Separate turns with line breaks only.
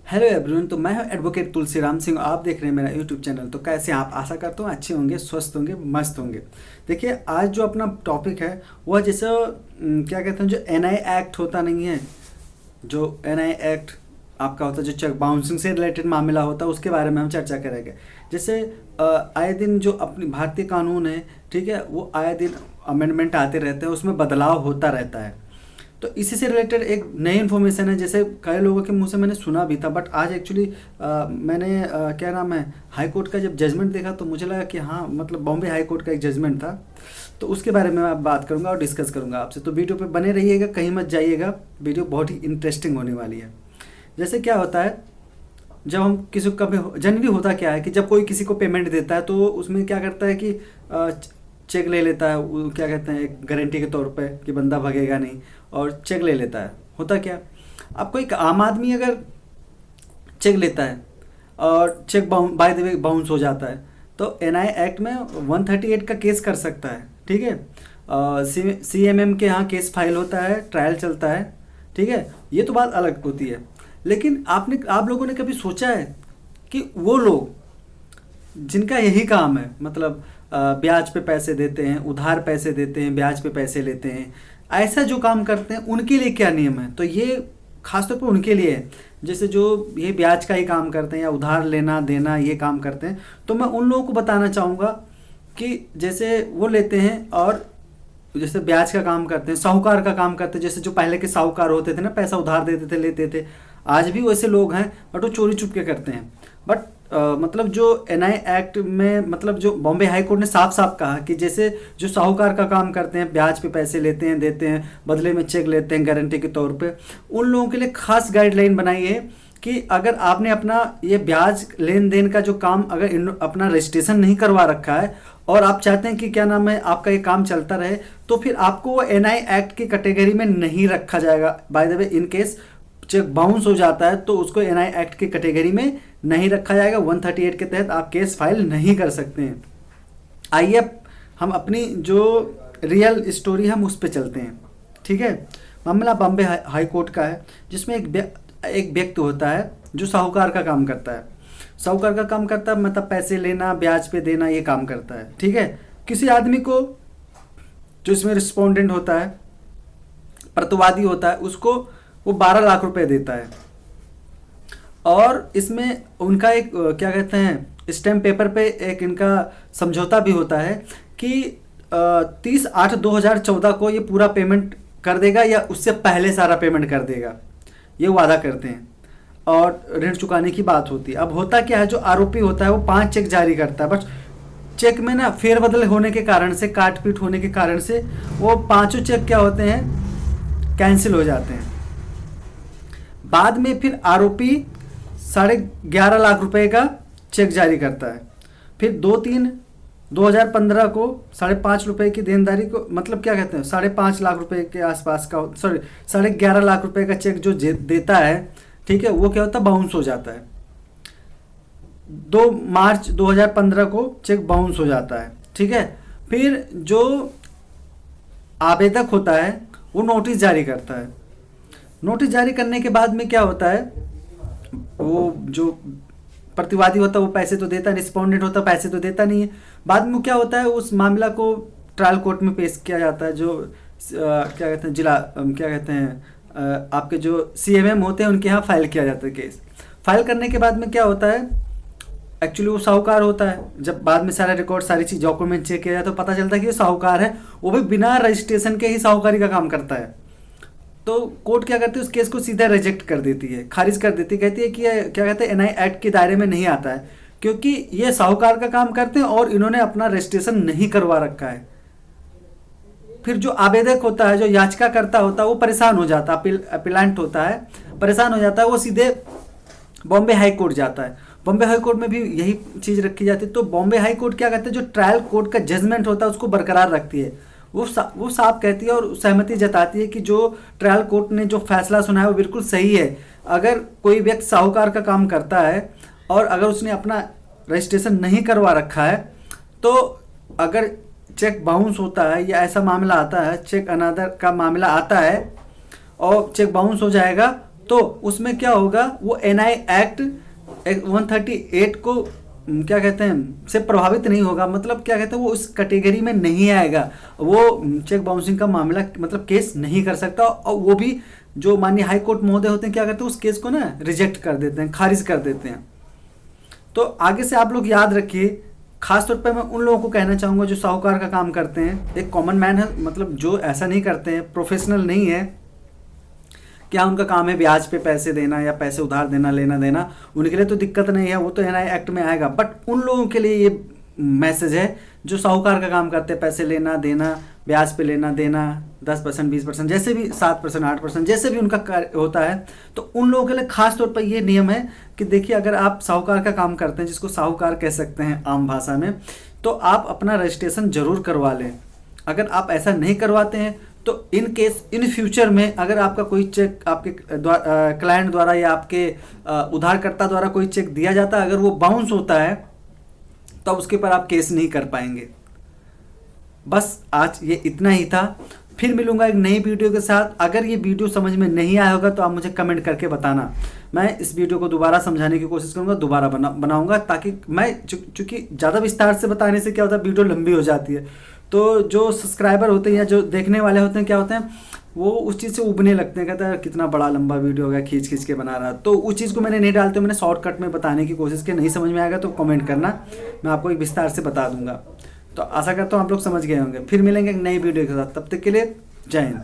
Hello everyone. तो मैं हूं एडवोकेट तुलसीराम सिंह। आप देख रहे हैं मेरा यूट्यूब चैनल। तो कैसे हैं आप? आशा करता हूँ अच्छे होंगे, स्वस्थ होंगे, मस्त होंगे। देखिए, आज जो अपना टॉपिक है वह जैसे क्या कहते हैं, जो एनआई एक्ट होता नहीं है, जो एनआई एक्ट आपका होता है, जो चेक बाउंसिंग से रिलेटेड मामला होता है, उसके बारे में हम चर्चा करेंगे। जैसे आए दिन जो अपनी भारतीय कानून है, ठीक है, वो आए दिन अमेंडमेंट आते रहते हैं, उसमें बदलाव होता रहता है। तो इसी से रिलेटेड एक नई इन्फॉर्मेशन है। जैसे कई लोगों के मुंह से मैंने सुना भी था, बट आज एक्चुअली मैंने क्या नाम है, हाई कोर्ट का जब जजमेंट देखा तो मुझे लगा कि हाँ, मतलब बॉम्बे हाई कोर्ट का एक जजमेंट था। तो उसके बारे में मैं बात करूंगा और डिस्कस करूंगा आपसे। तो वीडियो पे बने रहिएगा, कहीं मत जाइएगा, वीडियो बहुत ही इंटरेस्टिंग होने वाली है। जैसे क्या होता है, जब हम किसी को कभी जनरली होता क्या है कि जब कोई किसी को पेमेंट देता है तो उसमें क्या करता है कि चेक ले लेता है, वो क्या कहते हैं, एक गारंटी के तौर पे कि बंदा भगेगा नहीं, और चेक ले लेता है। होता क्या, आपको एक आम आदमी अगर चेक लेता है और check by the way bounce हो जाता है, तो एनआई एक्ट में 138 का केस कर सकता है। ठीक है, सीएमएम के यहाँ केस फाइल होता है, ट्रायल चलता है। ठीक है, ये तो बात अलग होती है। लेकिन आप लोगों ने कभी सोचा है कि वो लोग जिनका यही काम है, मतलब ब्याज पे पैसे देते हैं, उधार पैसे देते हैं, ब्याज पे पैसे लेते हैं, ऐसा जो काम करते हैं, उनके लिए क्या नियम है? तो ये खासतौर पर उनके लिए है। जैसे जो ये ब्याज का ही काम करते हैं या उधार लेना देना ये काम करते हैं, तो मैं उन लोगों को बताना चाहूँगा कि जैसे वो लेते हैं और जैसे ब्याज का काम करते हैं, साहूकार का काम करते हैं। जैसे जो पहले के साहूकार होते थे ना, पैसा उधार देते थे, लेते थे, आज भी वैसे लोग हैं, बट वो चोरी चुपके करते हैं। बट मतलब जो एनआई एक्ट में, मतलब जो बॉम्बे हाई कोर्ट ने साफ साफ कहा कि जैसे जो साहूकार का काम करते हैं, ब्याज पे पैसे लेते हैं, देते हैं, बदले में चेक लेते हैं गारंटी के तौर पे, उन लोगों के लिए खास गाइडलाइन बनाई है कि अगर आपने अपना ये ब्याज लेन देन का जो काम अगर अपना रजिस्ट्रेशन नहीं करवा रखा है और आप चाहते हैं कि क्या नाम है, आपका ये काम चलता रहे, तो फिर आपको वो एनआई एक्ट की कैटेगरी में नहीं रखा जाएगा। Bye the way, in case cheque bounce हो जाता है तो उसको एनआई एक्ट की कैटेगरी में नहीं रखा जाएगा। 138 के तहत आप केस फाइल नहीं कर सकते हैं। आइए हम अपनी जो रियल स्टोरी हम उस पर चलते हैं। ठीक है, मामला बॉम्बे हाई कोर्ट का है, जिसमें एक व्यक्ति होता है जो साहूकार का काम करता है। साहूकार का काम करता है मतलब पैसे लेना, ब्याज पे देना, ये काम करता है। ठीक है, किसी आदमी को, जो इसमें रिस्पोंडेंट होता है, प्रतिवादी होता है, उसको वो 12 लाख रुपए देता है। और इसमें उनका एक क्या कहते हैं, स्टैम्प पेपर पे एक इनका समझौता भी होता है कि 30/8/2014 को ये पूरा पेमेंट कर देगा या उससे पहले सारा पेमेंट कर देगा, ये वादा करते हैं। और ऋण चुकाने की बात होती है। अब होता क्या है, जो आरोपी होता है वो 5 चेक जारी करता है, बस चेक में ना फेरबदल होने के कारण से, काट पीट होने के कारण से वो 5 चेक क्या होते हैं, कैंसिल हो जाते हैं। बाद में फिर आरोपी 11.5 लाख रुपए का चेक जारी करता है। फिर 2/3/2015 को 5.5 रुपए की देनदारी को, मतलब क्या कहते हैं, 5.5 लाख रुपए के आसपास का, सॉरी 11.5 लाख रुपए का चेक जो देता है, ठीक है, वो क्या होता है, बाउंस हो जाता है। 2 मार्च 2015 को चेक बाउंस हो जाता है। ठीक है, फिर जो आवेदक होता है वो नोटिस जारी करता है। नोटिस जारी करने के बाद में क्या होता है, वो जो प्रतिवादी होता है वो पैसे तो देता, रिस्पोंडेंट होता है पैसे तो देता नहीं है। बाद में क्या होता है, उस मामला को ट्रायल कोर्ट में पेश किया जाता है। जो क्या कहते हैं, जिला क्या कहते हैं, आपके जो सीएमएम होते हैं उनके यहाँ फाइल किया जाता है केस। फाइल करने के बाद में क्या होता है, एक्चुअली वो साहूकार होता है। जब बाद में सारा रिकॉर्ड, सारी चीज, डॉक्यूमेंट चेक किया जाए तो पता चलता है कि वो साहूकार है, वो भी बिना रजिस्ट्रेशन के ही साहूकारी का काम करता है। तो कोर्ट क्या करती है, उस केस को सीधा रिजेक्ट कर देती है, खारिज कर देती है। कहती है कि ये क्या कहते हैं, एनआई एक्ट के दायरे में नहीं आता है, क्योंकि ये साहूकार का काम करते हैं और इन्होंने अपना रजिस्ट्रेशन नहीं करवा रखा है। फिर जो आवेदक होता है, जो याचिकाकर्ता होता है, वो परेशान हो जाता है, अपीलांट होता है, परेशान हो जाता है, वो सीधे बॉम्बे हाई कोर्ट जाता है। बॉम्बे हाई कोर्ट में भी यही चीज रखी जाती है। तो बॉम्बे हाई कोर्ट क्या करते हैं, जो ट्रायल कोर्ट का जजमेंट होता है उसको बरकरार रखती है। वो साफ कहती है और सहमति जताती है कि जो ट्रायल कोर्ट ने जो फैसला सुना है वो बिल्कुल सही है। अगर कोई व्यक्ति साहूकार का काम करता है और अगर उसने अपना रजिस्ट्रेशन नहीं करवा रखा है, तो अगर चेक बाउंस होता है या ऐसा मामला आता है, चेक अनादर का मामला आता है और चेक बाउंस हो जाएगा, तो उसमें क्या होगा, वो एनआई एक्ट 138 को क्या कहते हैं से प्रभावित नहीं होगा, मतलब क्या कहते हैं वो उस कैटेगरी में नहीं आएगा, वो चेक बाउंसिंग का मामला मतलब केस नहीं कर सकता। और वो भी जो माननीय हाई कोर्ट महोदय होते हैं क्या करते हैं, उस केस को ना रिजेक्ट कर देते हैं, खारिज कर देते हैं। तो आगे से आप लोग याद रखिए, खासतौर पर मैं उन लोगों को कहना चाहूँगा जो साहूकार का काम करते हैं, एक कॉमन मैन है, मतलब जो ऐसा नहीं करते हैं, प्रोफेशनल नहीं है, क्या उनका काम है ब्याज पे पैसे देना या पैसे उधार देना, लेना देना, उनके लिए तो दिक्कत नहीं है, वो तो एनआई एक्ट में आएगा। बट उन लोगों के लिए ये मैसेज है जो साहूकार का काम करते हैं, पैसे लेना देना, ब्याज पे लेना देना, 10% 20% जैसे भी, 7% 8% जैसे भी उनका कार्य होता है, तो उन लोगों के लिए खास तौर पर ये नियम है कि देखिए, अगर आप साहूकार का काम करते हैं, जिसको साहूकार कह सकते हैं आम भाषा में, तो आप अपना रजिस्ट्रेशन जरूर करवा लें। अगर आप ऐसा नहीं करवाते हैं तो इन केस इन फ्यूचर में अगर आपका कोई चेक आपके क्लाइंट द्वारा या आपके उधारकर्ता द्वारा कोई चेक दिया जाता है, अगर वो बाउंस होता है तो उसके ऊपर आप केस नहीं कर पाएंगे। बस आज ये इतना ही था, फिर मिलूंगा एक नई वीडियो के साथ। अगर ये वीडियो समझ में नहीं आया होगा तो आप मुझे कमेंट करके बताना, मैं इस वीडियो को दोबारा समझाने की कोशिश करूंगा, दोबारा बनाऊंगा, ताकि मैं चूँकि ज़्यादा विस्तार से बताने से क्या होता है, वीडियो लंबी हो जाती है, तो जो सब्सक्राइबर होते हैं या जो देखने वाले होते हैं क्या होते हैं, वो उस चीज़ से उबने लगते हैं, कहते हैं कितना बड़ा लंबा वीडियो हो गया, खींच खींच के बना रहा। तो उस चीज़ को मैंने नहीं डालते, मैंने शॉर्टकट में बताने की कोशिश की। नहीं समझ में आएगा तो कमेंट करना, मैं आपको एक विस्तार से बता दूंगा। तो आशा करता हूँ आप लोग समझ गए होंगे। फिर मिलेंगे एक नई वीडियो के साथ, तब तक के लिए जय हिंद।